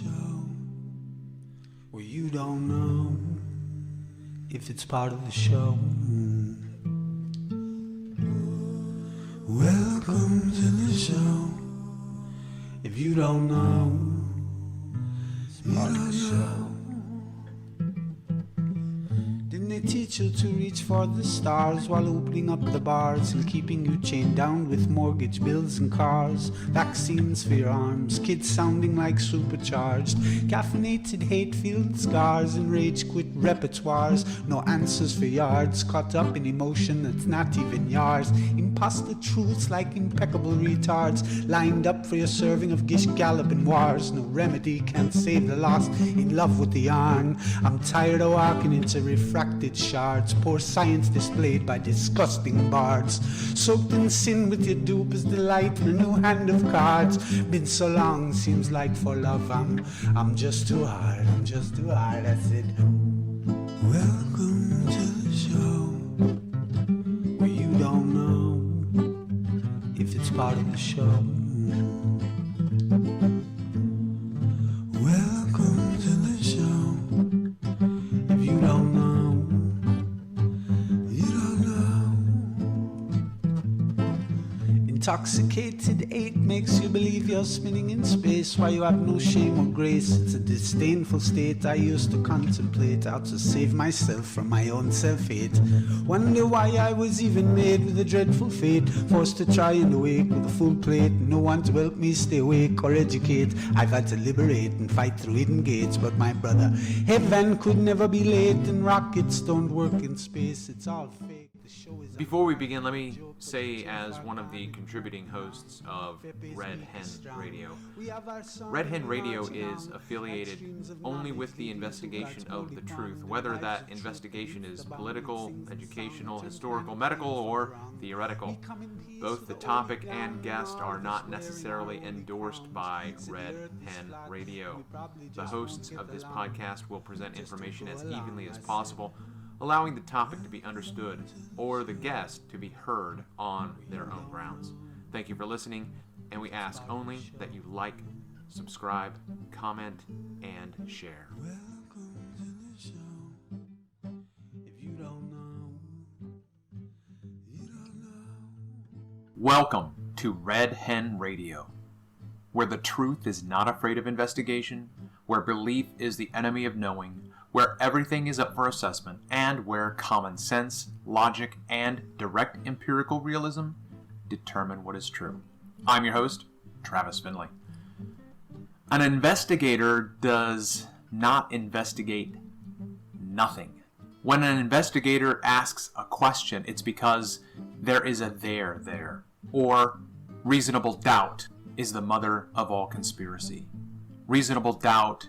show where you don't know if it's part of the show. Welcome to the show. If you don't know, it's part of the show. Didn't they teach you to reach for the stars while opening up the bars and keeping you chained down with mortgage bills and cars? Vaccines for your arms, kids sounding like supercharged, caffeinated hate-filled scars and rage-quit repertoires. No answers for yards, caught up in emotion that's not even yours. Imposter truths like impeccable retards, lined up for your serving of Gish Gallop and wars. No remedy can save the lost, in love with the yarn. I'm tired of walking into refracted shards, poor science displayed by disgusting bards. Soaked in sin with your dupe is delight in a new hand of cards. Been so long, seems like for love I'm just too hard, I'm just too hard, that's it. Welcome to the show where you don't know if it's part of the show. Welcome to the show. If you don't know, you don't know. Intoxicated eight makes you believe you're spinning in space while you have no shame or grace. It's a disdainful state I used to contemplate, how to save myself from my own self-hate. Wonder why I was even made with a dreadful fate, forced to try and awake with a full plate. No one to help me stay awake or educate. I've had to liberate and fight through hidden gates, but my brother, heaven could never be late, and rockets don't work in space, it's all fake. Before we begin, let me say, as one of the contributing hosts of RedHenn Radio, RedHenn Radio is affiliated only with the investigation of the truth, whether that investigation is political, educational, historical, medical, or theoretical. Both the topic and guest are not necessarily endorsed by RedHenn Radio. The hosts of this podcast will present information as evenly as possible, allowing the topic to be understood or the guest to be heard on their own grounds. Thank you for listening, and we ask only that you like, subscribe, comment, and share. Welcome to the show. If you don't know, you don't know. Welcome to RedHenn Radio, where the truth is not afraid of investigation, where belief is the enemy of knowing, where everything is up for assessment, and where common sense, logic, and direct empirical realism determine what is true. I'm your host, Travis Finley. An investigator does not investigate nothing. When an investigator asks a question, it's because there is a there, or reasonable doubt is the mother of all conspiracy. Reasonable doubt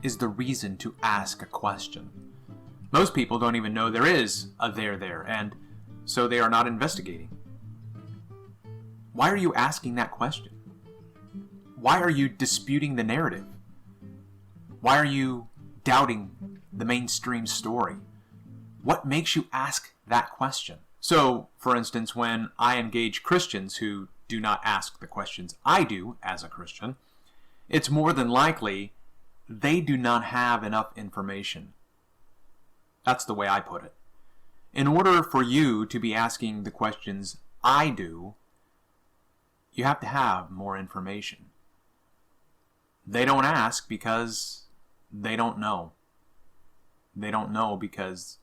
is the reason to ask a question. Most people don't even know there is a there, and so they are not investigating. Why are you asking that question? Why are you disputing the narrative? Why are you doubting the mainstream story? What makes you ask that question? So, for instance, when I engage Christians who do not ask the questions I do as a Christian, it's more than likely they do not have enough information. That's the way I put it. In order for you to be asking the questions I do, you have to have more information. They don't ask because they don't know. They don't know because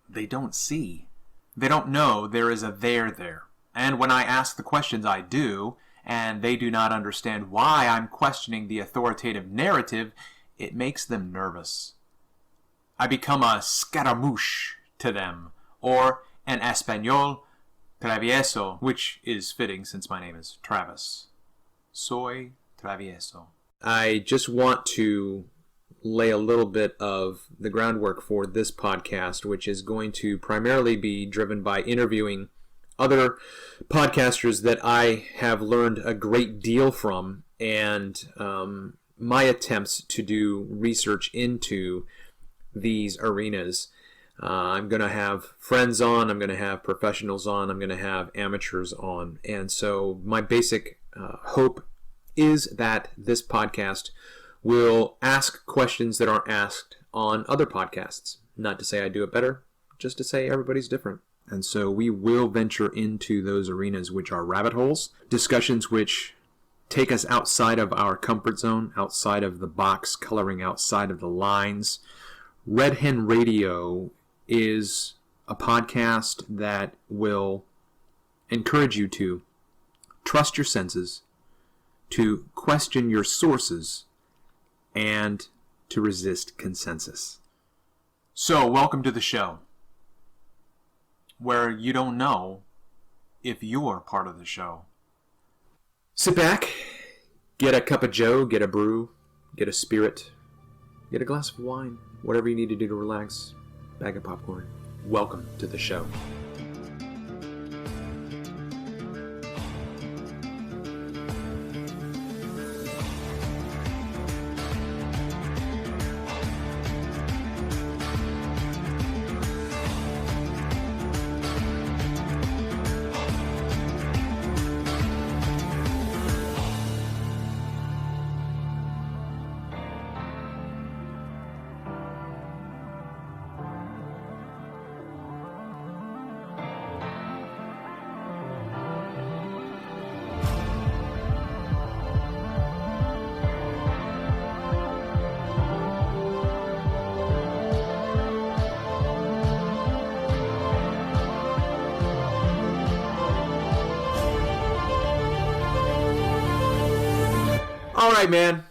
they don't see. They don't know there is a there. And when I ask the questions I do, and they do not understand why I'm questioning the authoritative narrative, it makes them nervous. I become a scaramouche to them, or an Espanol travieso, which is fitting since my name is Travis. Soy travieso. I just want to lay a little bit of the groundwork for this podcast, which is going to primarily be driven by interviewing other podcasters that I have learned a great deal from, and my attempts to do research into these arenas. I'm going to have friends on, I'm going to have professionals on, I'm going to have amateurs on, and so my basic hope is that this podcast will ask questions that aren't asked on other podcasts. Not to say I do it better, just to say everybody's different. And so we will venture into those arenas which are rabbit holes, discussions which take us outside of our comfort zone, outside of the box coloring, outside of the lines. RedHenn Radio is a podcast that will encourage you to trust your senses, to question your sources, and to resist consensus. So, welcome to the show, where you don't know if you're part of the show. Sit back, get a cup of joe, get a brew, get a spirit, get a glass of wine, whatever you need to do to relax, bag of popcorn. Welcome to the show. All right, man.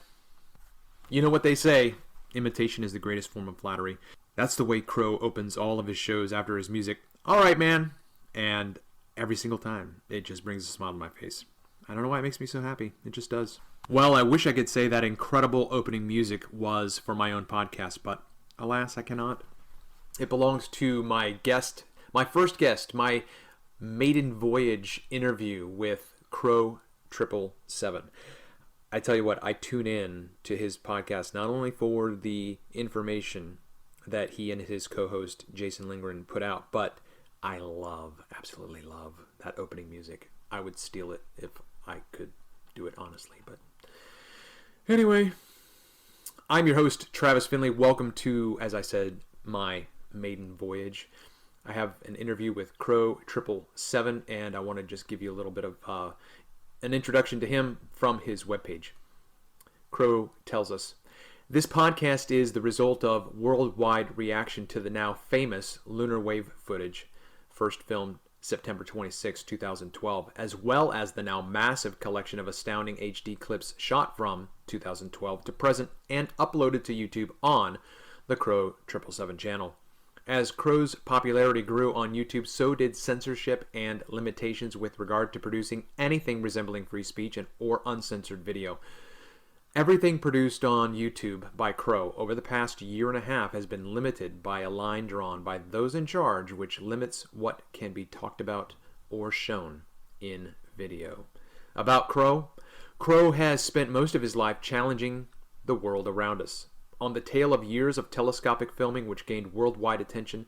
You know what they say, imitation is the greatest form of flattery. That's the way Crow opens all of his shows after his music. All right, man. And every single time, it just brings a smile to my face. I don't know why it makes me so happy. It just does. Well, I wish I could say that incredible opening music was for my own podcast, but alas, I cannot. It belongs to my guest, my first guest, my maiden voyage interview with Crrow777. I tell you what, I tune in to his podcast not only for the information that he and his co-host Jason Lindgren put out, but I absolutely love that opening music. I would steal it if I could do it honestly, but anyway, I'm your host, Travis Finley. Welcome to, as I said, my maiden voyage. I have an interview with Crrow777, and I want to just give you a little bit of an introduction to him from his webpage. Crow tells us, this podcast is the result of worldwide reaction to the now famous lunar wave footage, first filmed September 26, 2012, as well as the now massive collection of astounding HD clips shot from 2012 to present and uploaded to YouTube on the Crrow777 channel. As Crow's popularity grew on YouTube, so did censorship and limitations with regard to producing anything resembling free speech and or uncensored video. Everything produced on YouTube by Crow over the past year and a half has been limited by a line drawn by those in charge, which limits what can be talked about or shown in video. About Crow, Crow has spent most of his life challenging the world around us. On the tail of years of telescopic filming which gained worldwide attention,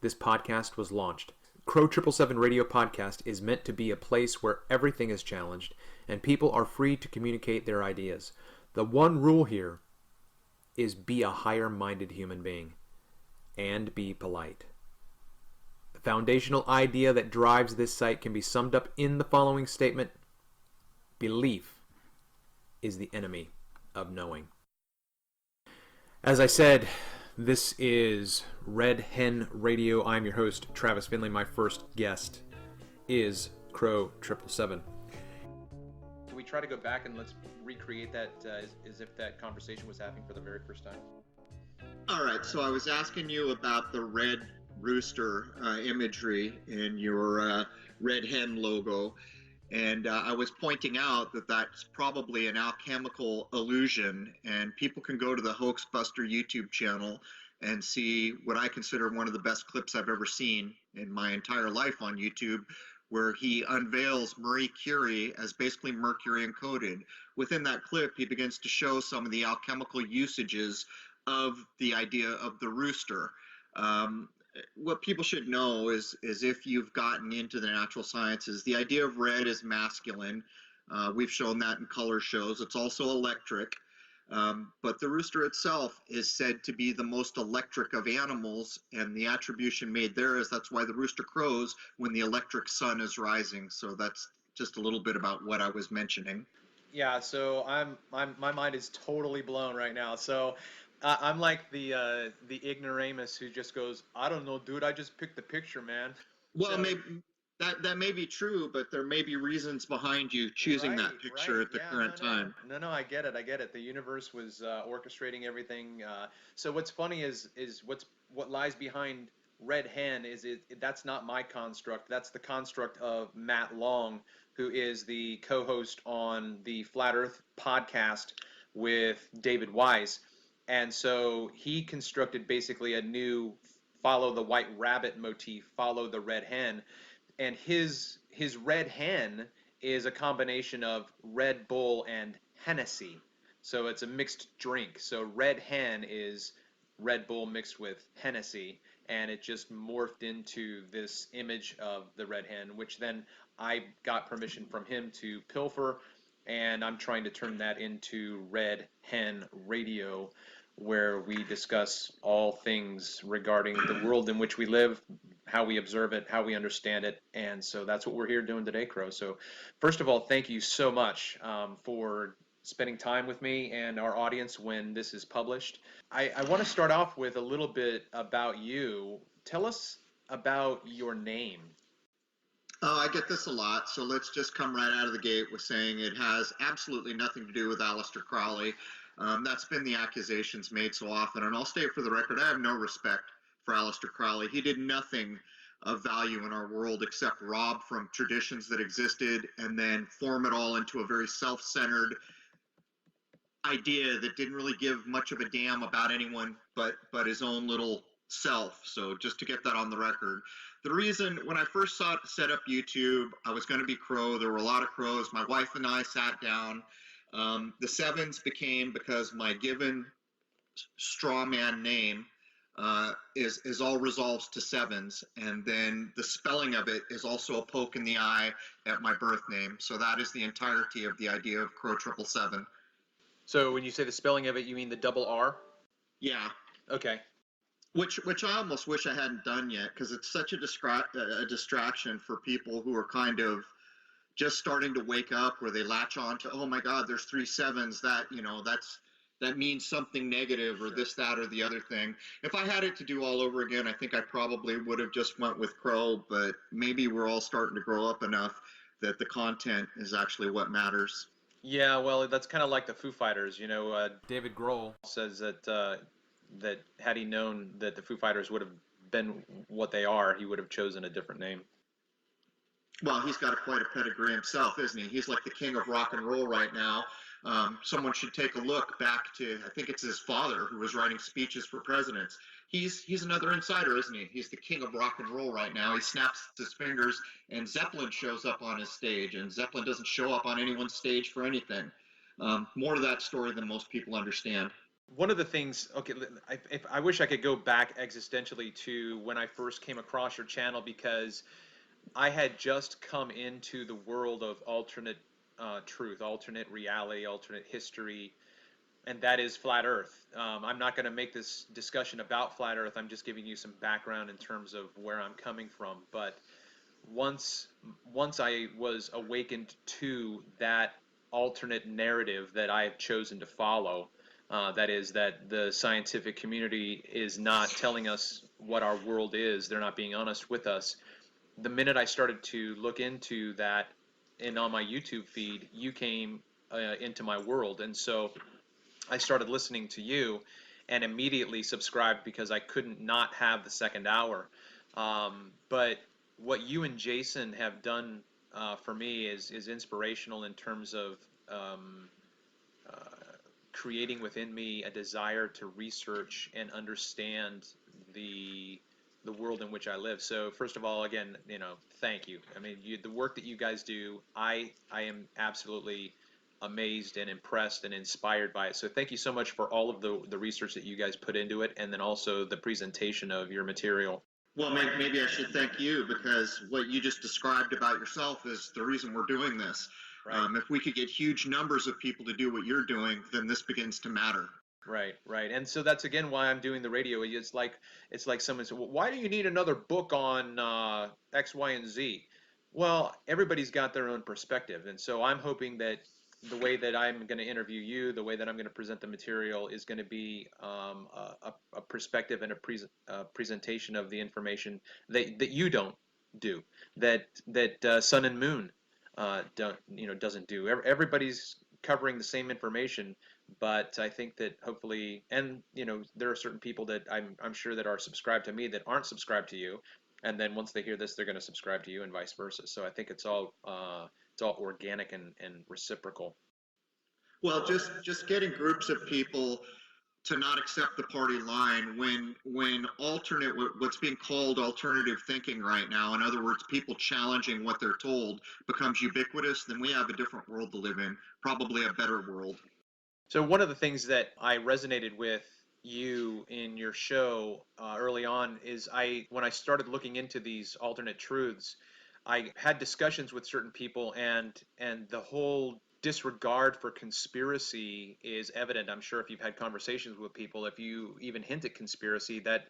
this podcast was launched. Crrow777 Radio Podcast is meant to be a place where everything is challenged and people are free to communicate their ideas. The one rule here is be a higher-minded human being and be polite. The foundational idea that drives this site can be summed up in the following statement: belief is the enemy of knowing. As I said, this is RedHenn Radio. I'm your host, Travis Finley. My first guest is Crrow777. Can we try to go back and let's recreate that as if that conversation was happening for the very first time? All right, so I was asking you about the red rooster imagery in your Red Hen logo. And I was pointing out that that's probably an alchemical illusion, and people can go to the Hoaxbuster YouTube channel and see what I consider one of the best clips I've ever seen in my entire life on YouTube, where he unveils Marie Curie as basically mercury encoded. Within that clip, he begins to show some of the alchemical usages of the idea of the rooster. What people should know is if you've gotten into the natural sciences, the idea of red is masculine. We've shown that in color shows. It's also electric. But the rooster itself is said to be the most electric of animals, and the attribution made there is that's why the rooster crows when the electric sun is rising. So that's just a little bit about what I was mentioning. Yeah, so my mind is totally blown right now. So I'm like the ignoramus who just goes, I don't know, dude. I just picked the picture, man. Well, So, maybe that may be true, but there may be reasons behind you choosing that picture at the current time. No, I get it. I get it. The universe was orchestrating everything. So what's funny is what lies behind Red Hen is that's not my construct. That's the construct of Matt Long, who is the co-host on the Flat Earth podcast with David Wise. And so he constructed basically a new follow the white rabbit motif, follow the red hen. And his red hen is a combination of Red Bull and Hennessy. So it's a mixed drink. So Red Hen is Red Bull mixed with Hennessy, and it just morphed into this image of the red hen, which then I got permission from him to pilfer, and I'm trying to turn that into RedHenn Radio, where we discuss all things regarding the world in which we live, how we observe it, how we understand it, and so that's what we're here doing today, Crow. So first of all, thank you so much for spending time with me and our audience when this is published. I want to start off with a little bit about you. Tell us about your name. Oh, I get this a lot, so let's just come right out of the gate with saying it has absolutely nothing to do with Aleister Crowley. That's been the accusations made so often, and I'll state for the record, I have no respect for Aleister Crowley. He did nothing of value in our world except rob from traditions that existed and then form it all into a very self-centered idea that didn't really give much of a damn about anyone but his own little self. So just to get that on the record. The reason, when I first set up YouTube, I was going to be Crow. There were a lot of crows. My wife and I sat down. The sevens became, because my given straw man name is all resolves to sevens, and then the spelling of it is also a poke in the eye at my birth name. So that is the entirety of the idea of Crrow777. So when you say the spelling of it, you mean the double R? Yeah. Okay. Which I almost wish I hadn't done yet, because it's such a distraction for people who are kind of just starting to wake up, where they latch on to, oh my God, there's 3 sevens, that means something negative, or this, that, or the other thing. If I had it to do all over again, I think I probably would have just went with Crow, but maybe we're all starting to grow up enough that the content is actually what matters. Yeah, well, that's kind of like the Foo Fighters, David Grohl says that had he known that the Foo Fighters would have been what they are, he would have chosen a different name. Well, he's got quite a pedigree himself, isn't he? He's like the king of rock and roll right now. Someone should take a look back to, I think it's his father who was writing speeches for presidents. He's another insider, isn't he? He's the king of rock and roll right now. He snaps his fingers, and Zeppelin shows up on his stage, and Zeppelin doesn't show up on anyone's stage for anything. More to that story than most people understand. One of the things, okay, I wish I could go back existentially to when I first came across your channel, because I had just come into the world of alternate truth, alternate reality, alternate history, and that is Flat Earth. I'm not going to make this discussion about Flat Earth. I'm just giving you some background in terms of where I'm coming from. But once I was awakened to that alternate narrative that I have chosen to follow, that is that the scientific community is not telling us what our world is. They're not being honest with us. The minute I started to look into that, and on my YouTube feed, you came into my world. And so I started listening to you and immediately subscribed, because I couldn't not have the second hour. But what you and Jason have done for me is inspirational in terms of creating within me a desire to research and understand the world in which I live. So first of all, again, thank you. I mean, the work that you guys do, I am absolutely amazed and impressed and inspired by it. So thank you so much for all of the research that you guys put into it, and then also the presentation of your material. Well, maybe I should thank you, because what you just described about yourself is the reason we're doing this. If we could get huge numbers of people to do what you're doing, then this begins to matter. Right. And so that's again why I'm doing the radio. It's like someone said, well, why do you need another book on X, Y, and Z? Well, everybody's got their own perspective, and so I'm hoping that the way that I'm going to interview you, the way that I'm going to present the material, is going to be a perspective and a presentation of the information that you don't do, that Sun and Moon doesn't do. Everybody's covering the same information, but I think that hopefully, and there are certain people that I'm sure that are subscribed to me that aren't subscribed to you, and then once they hear this, they're going to subscribe to you, and vice versa. So I think it's all organic and reciprocal. Well, just getting groups of people to not accept the party line when what's being called alternative thinking right now, in other words, people challenging what they're told, becomes ubiquitous, then we have a different world to live in, probably a better world. So one of the things that I resonated with you in your show early on is when I started looking into these alternate truths, I had discussions with certain people, and the whole disregard for conspiracy is evident. I'm sure if you've had conversations with people, if you even hint at conspiracy, that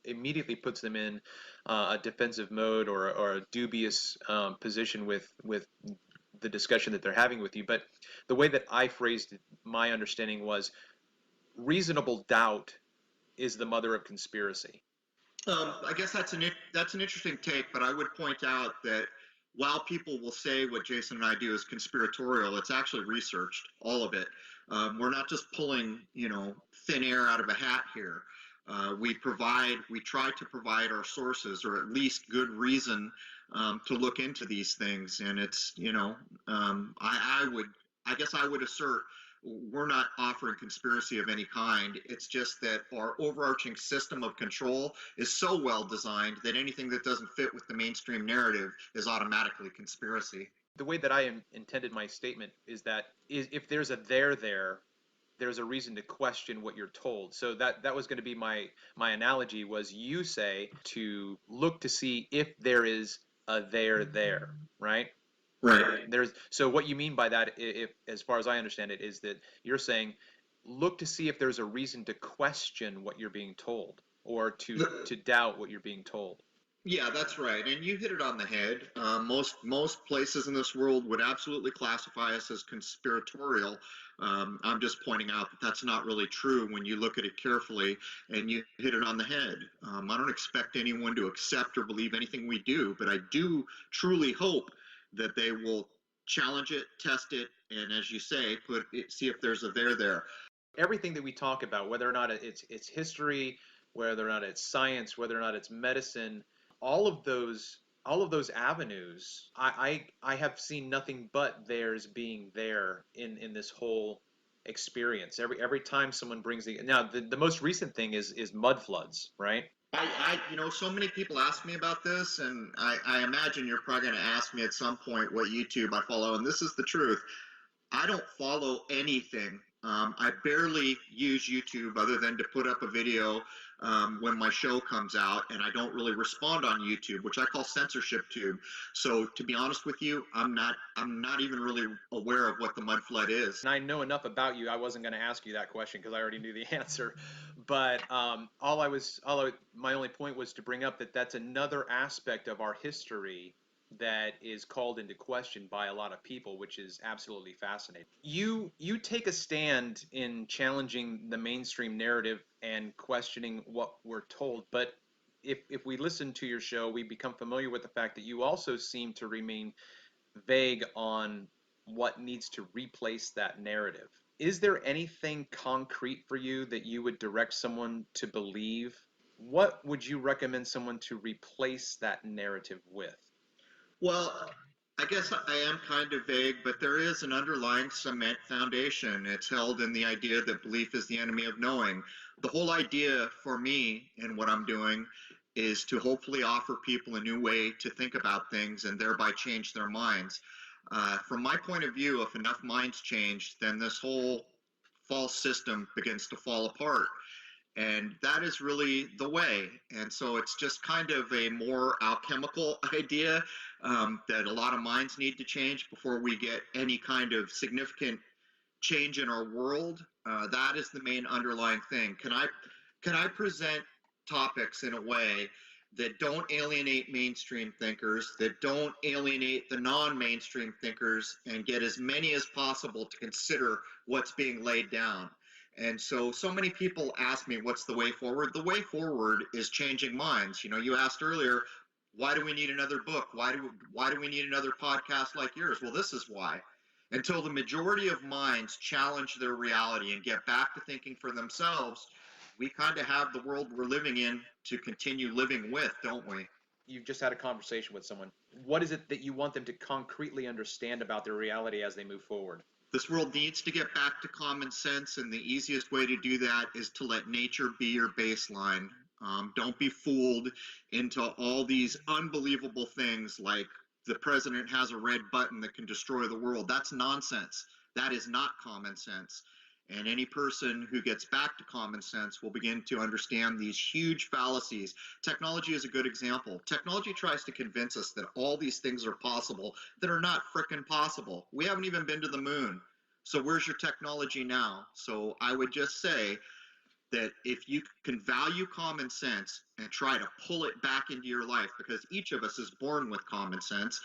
immediately puts them in a defensive mode or a dubious position with the discussion that they're having with you. But the way that I phrased it, my understanding was, reasonable doubt is the mother of conspiracy. I guess that's an interesting take, but I would point out that while people will say what Jason and I do is conspiratorial, it's actually researched, all of it. We're not just pulling, thin air out of a hat here. We try to provide our sources, or at least good reason to look into these things. And it's, I guess I would assert we're not offering conspiracy of any kind. It's just that our overarching system of control is so well designed that anything that doesn't fit with the mainstream narrative is automatically conspiracy. The way that I intended my statement is that if there's a there's a reason to question what you're told. So that was going to be my analogy, was you say to look to see if there is a there, right? Right. So what you mean by that, if as far as I understand it, is that you're saying look to see if there's a reason to question what you're being told, or to doubt what you're being told. Yeah, that's right, and you hit it on the head. Most places in this world would absolutely classify us as conspiratorial. I'm just pointing out that that's not really true when you look at it carefully, and you hit it on the head. I don't expect anyone to accept or believe anything we do, but I do truly hope that they will challenge it, test it, and as you say, see if there's a there. Everything that we talk about, whether or not it's history, whether or not it's science, whether or not it's medicine, all of those avenues, I have seen nothing but theirs being there in this whole experience. Every time someone brings the most recent thing is mud floods, right? So many people ask me about this, and I imagine you're probably going to ask me at some point what YouTube I follow, and this is the truth. I don't follow anything. I barely use YouTube other than to put up a video when my show comes out, and I don't really respond on YouTube, which I call censorship tube. So to be honest with you, I'm not even really aware of what the mud flood is. And I know enough about you. I wasn't going to ask you that question because I already knew the answer. But my only point was to bring up that that's another aspect of our history that is called into question by a lot of people, which is absolutely fascinating. You take a stand in challenging the mainstream narrative and questioning what we're told, but if we listen to your show, we become familiar with the fact that you also seem to remain vague on what needs to replace that narrative. Is there anything concrete for you that you would direct someone to believe? What would you recommend someone to replace that narrative with? Well, I guess I am kind of vague, but there is an underlying cement foundation. It's held in the idea that belief is the enemy of knowing. The whole idea for me and what I'm doing is to hopefully offer people a new way to think about things and thereby change their minds. From my point of view, if enough minds change, then this whole false system begins to fall apart. And that is really the way. And so it's just kind of a more alchemical idea that a lot of minds need to change before we get any kind of significant change in our world. That is the main underlying thing. Can I present topics in a way that don't alienate mainstream thinkers, that don't alienate the non-mainstream thinkers, and get as many as possible to consider what's being laid down? And so many people ask me, what's the way forward? The way forward is changing minds. You know, you asked earlier, why do we need another book? Why do we need another podcast like yours? Well, this is why. Until the majority of minds challenge their reality and get back to thinking for themselves, we kind of have the world we're living in to continue living with, don't we? You've just had a conversation with someone. What is it that you want them to concretely understand about their reality as they move forward? This world needs to get back to common sense, and the easiest way to do that is to let nature be your baseline. Don't be fooled into all these unbelievable things like the president has a red button that can destroy the world. That's nonsense. That is not common sense. And any person who gets back to common sense will begin to understand these huge fallacies. Technology is a good example. Technology tries to convince us that all these things are possible that are not frickin' possible. We haven't even been to the moon. So where's your technology now? So I would just say that if you can value common sense and try to pull it back into your life, because each of us is born with common sense,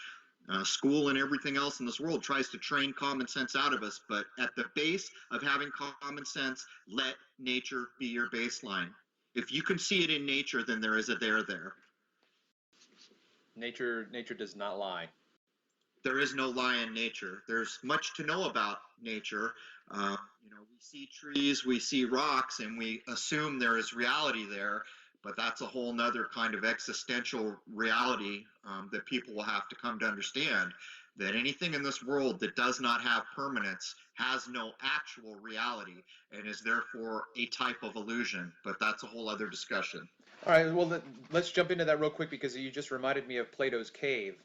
school and everything else in this world tries to train common sense out of us, but at the base of having common sense, let nature be your baseline. If you can see it in nature, then there is a there. Nature does not lie. There is no lie in nature. There's much to know about nature. We see trees, we see rocks, and we assume there is reality there. But that's a whole nother kind of existential reality that people will have to come to understand, that anything in this world that does not have permanence has no actual reality and is therefore a type of illusion. But that's a whole other discussion. All right, well, let's jump into that real quick because you just reminded me of Plato's cave.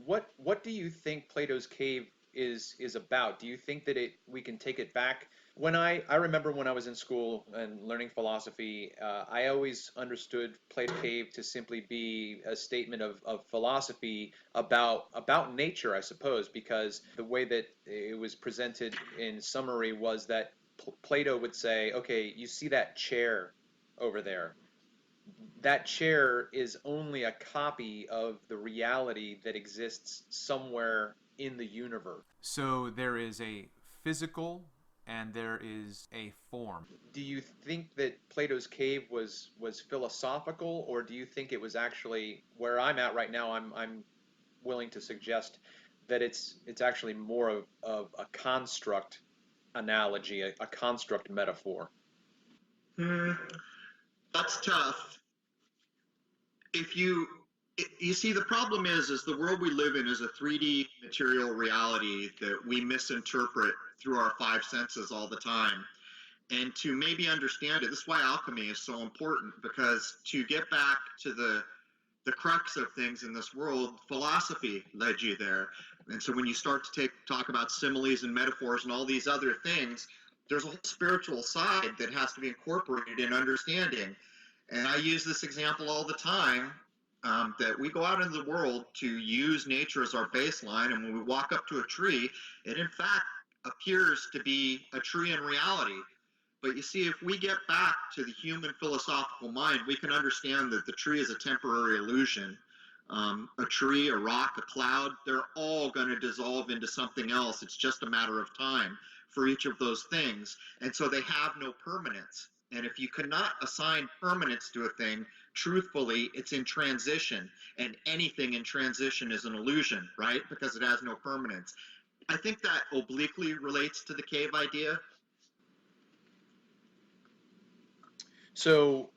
What do you think Plato's cave is about? Do you think that we can take it back? When I remember when I was in school and learning philosophy, I always understood Plato's cave to simply be a statement of philosophy about nature, I suppose, because the way that it was presented in summary was that Plato would say, okay, you see that chair over there. That chair is only a copy of the reality that exists somewhere in the universe. So there is a physical and there is a form. Do you think that Plato's cave was philosophical, or do you think it was actually where I'm at right now? I'm willing to suggest that it's actually more of a construct analogy, a construct metaphor. That's tough. You see, the problem is the world we live in is a 3D material reality that we misinterpret through our five senses all the time. And to maybe understand it, this is why alchemy is so important, because to get back to the crux of things in this world, philosophy led you there. And so when you start to talk about similes and metaphors and all these other things, there's a whole spiritual side that has to be incorporated in understanding. And I use this example all the time, that we go out into the world to use nature as our baseline, and when we walk up to a tree, it in fact appears to be a tree in reality. But you see, if we get back to the human philosophical mind, we can understand that the tree is a temporary illusion. A tree, a rock, a cloud, they're all going to dissolve into something else. It's just a matter of time for each of those things. And so they have no permanence. And if you cannot assign permanence to a thing, truthfully, it's in transition. And anything in transition is an illusion, right? Because it has no permanence. I think that obliquely relates to the cave idea. So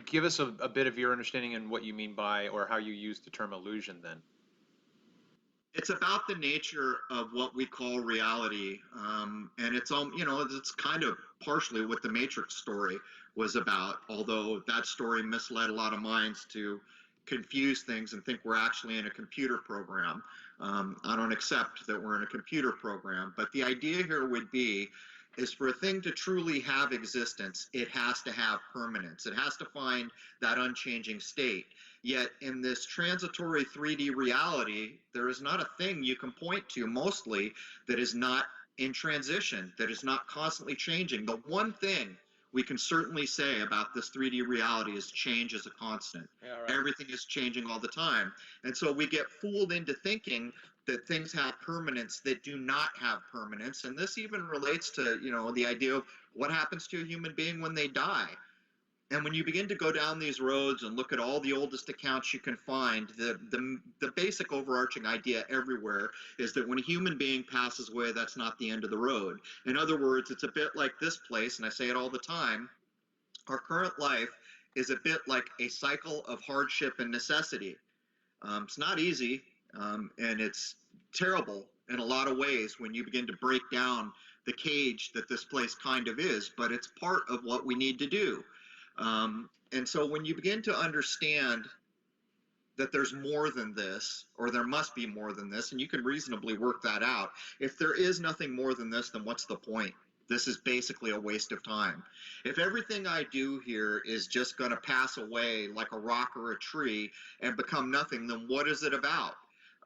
give us a bit of your understanding and what you mean by, or how you use the term illusion then. It's about the nature of what we call reality, and it's kind of partially what the Matrix story was about, although that story misled a lot of minds to confuse things and think we're actually in a computer program. I don't accept that we're in a computer program, but the idea here would be is for a thing to truly have existence, it has to have permanence. It has to find that unchanging state. Yet in this transitory 3D reality, there is not a thing you can point to mostly that is not in transition, that is not constantly changing. The one thing we can certainly say about this 3D reality is change is a constant. Yeah, right. Everything is changing all the time. And so we get fooled into thinking that things have permanence that do not have permanence. And this even relates to, the idea of what happens to a human being when they die. And when you begin to go down these roads and look at all the oldest accounts you can find, the basic overarching idea everywhere is that when a human being passes away, that's not the end of the road. In other words, it's a bit like this place, and I say it all the time, our current life is a bit like a cycle of hardship and necessity. It's not easy, and it's terrible in a lot of ways when you begin to break down the cage that this place kind of is, but it's part of what we need to do. And so when you begin to understand that there's more than this, or there must be more than this, and you can reasonably work that out, if there is nothing more than this, then what's the point? This is basically a waste of time. If everything I do here is just going to pass away like a rock or a tree and become nothing, then what is it about?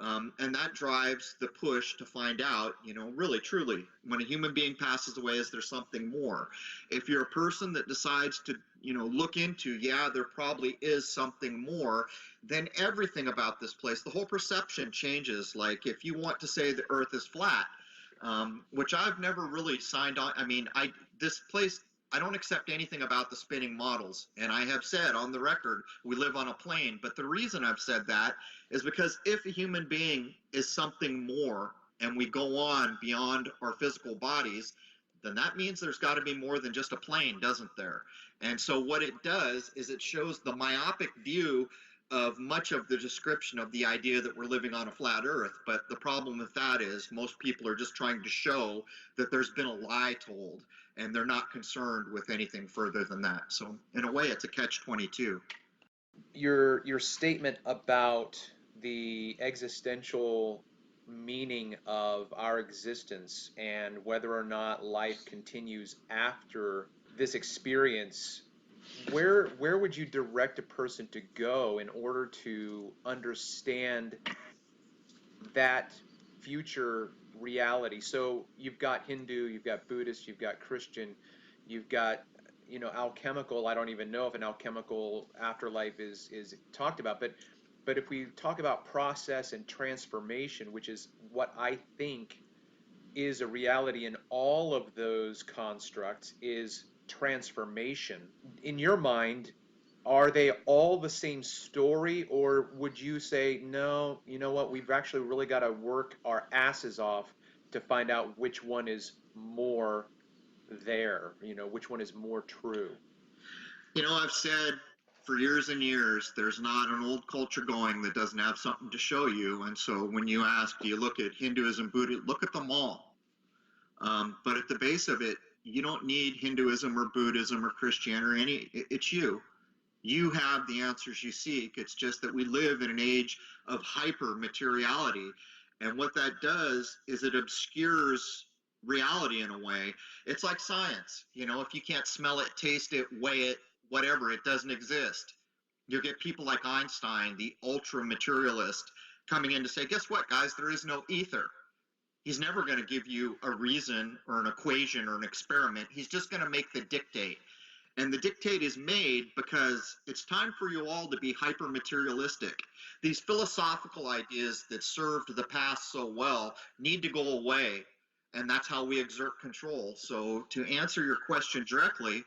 And that drives the push to find out, really, truly, when a human being passes away, is there something more? If you're a person that decides to, look into, there probably is something more, then everything about this place, the whole perception changes. Like if you want to say the earth is flat, which I've never really signed on. I mean, this place, I don't accept anything about the spinning models. And I have said on the record, we live on a plane. But the reason I've said that is because if a human being is something more and we go on beyond our physical bodies, then that means there's got to be more than just a plane, doesn't there? And so what it does is it shows the myopic view of much of the description of the idea that we're living on a flat earth. But the problem with that is most people are just trying to show that there's been a lie told, and they're not concerned with anything further than that. So in a way, it's a catch-22. Your statement about the existential meaning of our existence and whether or not life continues after this experience, where would you direct a person to go in order to understand that future reality? So you've got Hindu, you've got Buddhist, you've got Christian, you've got alchemical. I don't even know if an alchemical afterlife is talked about, but if we talk about process and transformation, which is what I think is a reality in all of those constructs, is transformation. In your mind, are they all the same story, or would you say, no, you know what, we've actually really got to work our asses off to find out which one is more there, which one is more true? I've said for years and years, there's not an old culture going that doesn't have something to show you. And so when you ask, do you look at Hinduism, Buddhism, look at them all. But at the base of it, you don't need Hinduism or Buddhism or Christianity or it's you. You have the answers you seek. It's just that we live in an age of hyper materiality. And what that does is it obscures reality in a way. It's like science. If you can't smell it, taste it, weigh it, whatever, it doesn't exist. You'll get people like Einstein, the ultra materialist, coming in to say, guess what, guys, there is no ether. He's never going to give you a reason or an equation or an experiment. He's just going to make the dictate. And the dictate is made because it's time for you all to be hyper-materialistic. These philosophical ideas that served the past so well need to go away, and that's how we exert control. So to answer your question directly,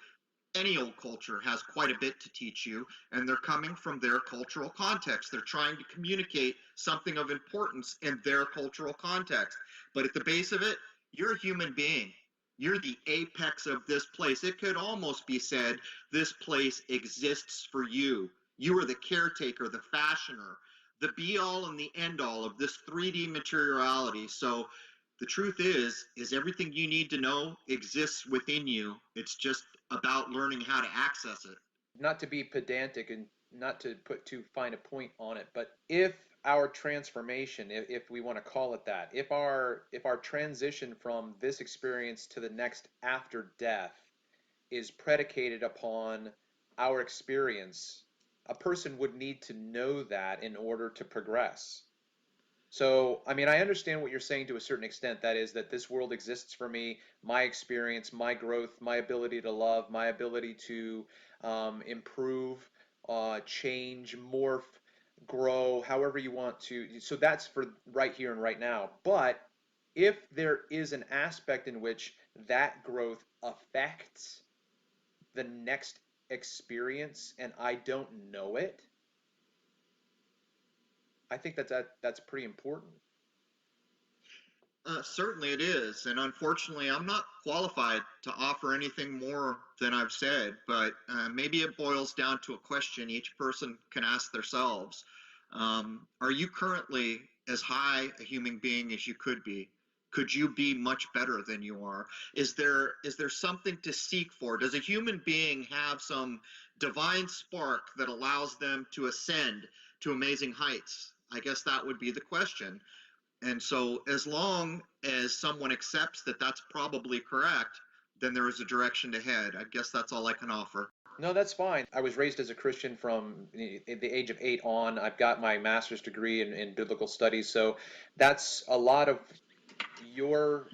any old culture has quite a bit to teach you, and they're coming from their cultural context. They're trying to communicate something of importance in their cultural context. But at the base of it, you're a human being. You're the apex of this place. It could almost be said, this place exists for you. You are the caretaker, the fashioner, the be-all and the end-all of this 3D materiality. So the truth is everything you need to know exists within you. It's just about learning how to access it. Not to be pedantic and not to put too fine a point on it, but if our transformation, if we want to call it that, if our transition from this experience to the next after death is predicated upon our experience, a person would need to know that in order to progress. So, I mean, I understand what you're saying to a certain extent. That is, that this world exists for me, my experience, my growth, my ability to love, my ability to improve, change, morph, grow, however you want to. So that's for right here and right now. But if there is an aspect in which that growth affects the next experience and I don't know it, I think that's pretty important. Certainly it is, and unfortunately, I'm not qualified to offer anything more than I've said. But maybe it boils down to a question each person can ask themselves: are you currently as high a human being as you could be? Could you be much better than you are? Is there something to seek for? Does a human being have some divine spark that allows them to ascend to amazing heights? I guess that would be the question. And so as long as someone accepts that that's probably correct, then there is a direction to head. I guess that's all I can offer. No, that's fine. I was raised as a Christian from the age of 8 on. I've got my master's degree in biblical studies. So that's a lot of your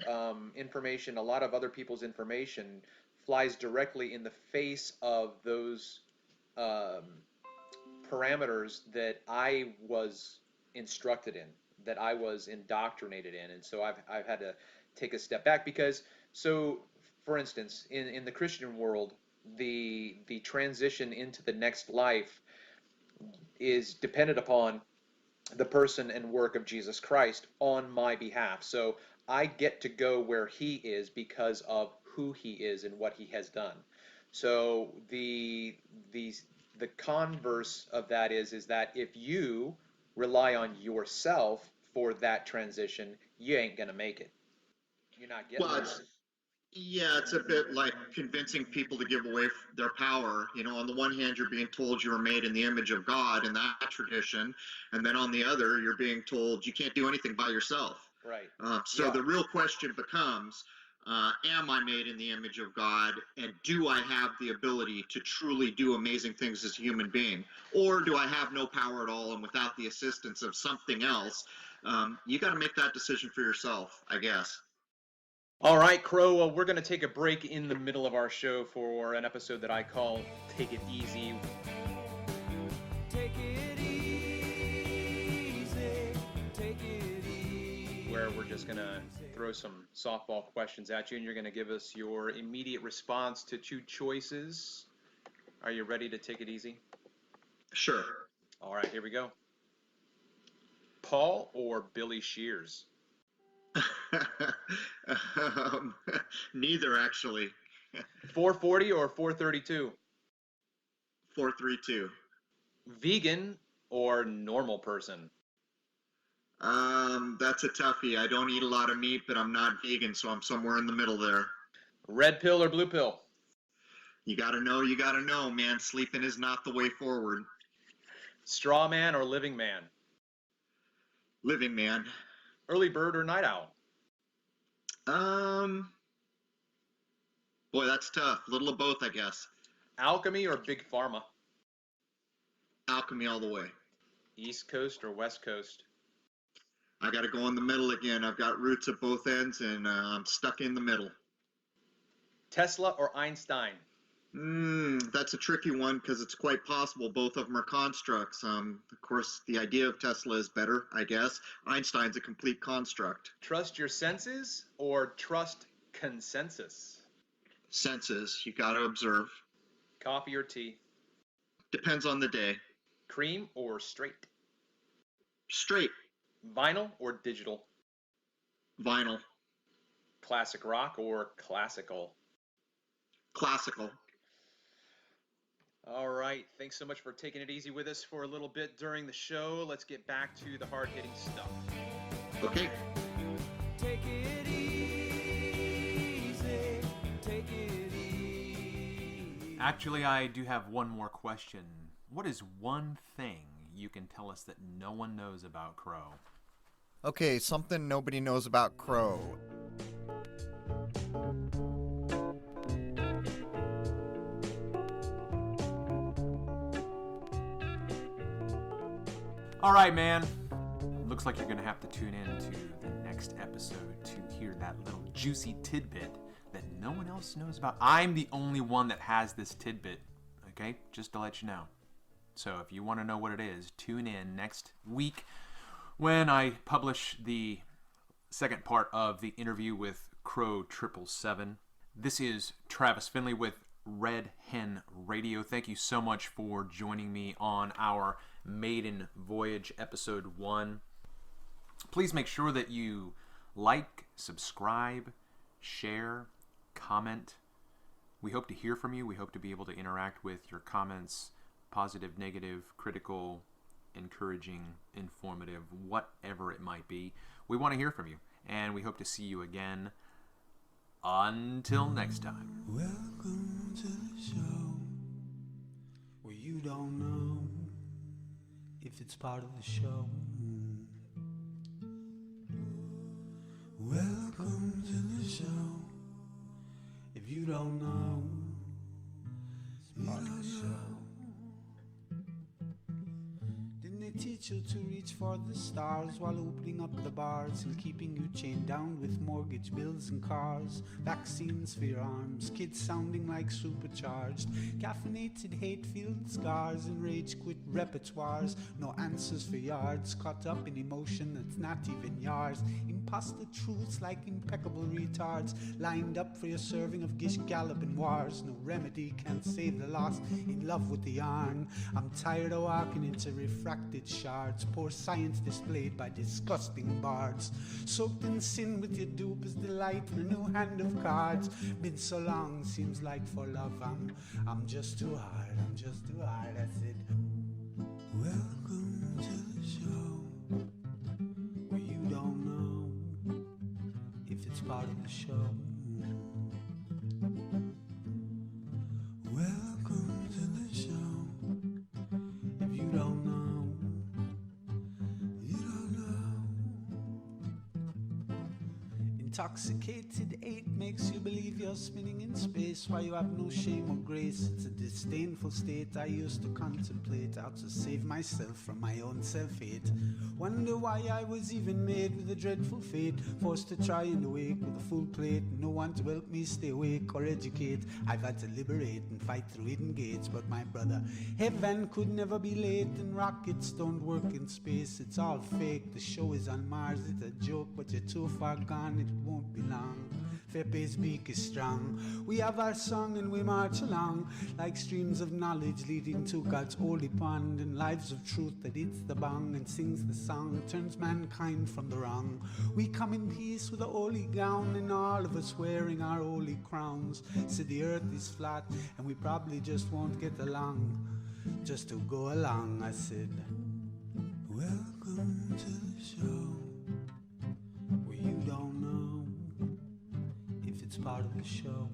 information, a lot of other people's information flies directly in the face of those parameters that I was instructed in, that I was indoctrinated in. And so I've had to take a step back because, so for instance, in the Christian world, the transition into the next life is dependent upon the person and work of Jesus Christ on my behalf. So I get to go where he is because of who he is and what he has done. So the converse of that is that if you rely on yourself for that transition, you ain't gonna make it. You're not getting Well, it. yeah, it's a bit like convincing people to give away their power. You know, on the one hand, you're being told you were made in the image of God in that tradition, and then on the other, you're being told you can't do anything by yourself. Right. So the real question becomes, am I made in the image of God, and do I have the ability to truly do amazing things as a human being? Or do I have no power at all, and without the assistance of something else? You got to make that decision for yourself, I guess. All right, Crow, we're going to take a break in the middle of our show for an episode that I call Take It Easy. Take it easy, take it easy. Where we're just going to throw some softball questions at you, and you're going to give us your immediate response to 2 choices. Are you ready to take it easy? Sure. All right, here we go. Paul or Billy Shears? Neither, actually. 440 or 432? 432. Vegan or normal person? That's a toughie. I don't eat a lot of meat, but I'm not vegan, so I'm somewhere in the middle there. Red pill or blue pill? You gotta know, man. Sleeping is not the way forward. Straw man or living man? Living man. Early bird or night owl? Boy, that's tough. Little of both, I guess. Alchemy or big pharma? Alchemy all the way. East Coast or West Coast? I gotta go in the middle again. I've got roots at both ends, and I'm stuck in the middle. Tesla or Einstein? That's a tricky one because it's quite possible both of them are constructs. Of course, the idea of Tesla is better, I guess. Einstein's a complete construct. Trust your senses or trust consensus? Senses, you gotta observe. Coffee or tea? Depends on the day. Cream or straight? Straight. Vinyl or digital? Vinyl. Classic rock or classical? Classical. All right, thanks so much for taking it easy with us for a little bit during the show. Let's get back to the hard-hitting stuff. Okay. Take it easy, take it easy. Actually, I do have one more question. What is one thing you can tell us that no one knows about Crrow? Okay, something nobody knows about Crrow. All right, man. Looks like you're going to have to tune in to the next episode to hear that little juicy tidbit that no one else knows about. I'm the only one that has this tidbit, okay? Just to let you know. So if you want to know what it is, tune in next week when I publish the second part of the interview with Crrow777. This is Travis Finley with RedHenn Radio. Thank you so much for joining me on our maiden voyage episode 1. Please make sure that you like, subscribe, share, comment. We hope to hear from you. We hope to be able to interact with your comments, positive, negative, critical, encouraging, informative, whatever it might be. We want to hear from you, and we hope to see you again. Until next time. Welcome to the show where you don't know if it's part of the show. Welcome to the show. If you don't know, it's part of the show. Didn't they teach you to reach for the stars while opening up the bars and keeping you chained down with mortgage bills and cars? Vaccines for your arms, kids sounding like supercharged, caffeinated hate-filled scars and rage-quit repertoires. No answers for yards, caught up in emotion that's not even yours. Imposter truths like impeccable retards, lined up for your serving of Gish Galloping wars. No remedy can't save the lost, in love with the yarn. I'm tired of walking into refracted shards, poor science displayed by disgusting bards. Soaked in sin with your dupe is delight in a new hand of cards. Been so long, seems like for love I'm just too hard, I'm just too hard, that's it. Welcome to the show where you don't know if it's part of the show. Welcome to the show. If you don't know, you don't know. Intoxicated eight makes you believe you're spinning in space while you have no shame or grace. It's a disdainful state I used to contemplate, how to save myself from my own self-hate. Wonder why I was even made with a dreadful fate, forced to try and awake with a full plate. No one to help me stay awake or educate. I've had to liberate and fight through hidden gates, but my brother, heaven could never be late, and rockets don't work in space. It's all fake, the show is on Mars, it's a joke, but you're too far gone, it won't be long. Fepe's beak is strong. We have our song and we march along like streams of knowledge leading to God's holy pond, and lives of truth that hits the bong and sings the song, turns mankind from the wrong. We come in peace with a holy gown and all of us wearing our holy crowns. Said the earth is flat and we probably just won't get along. Just to go along, I said, welcome to the show where you don't know if it's part of the show.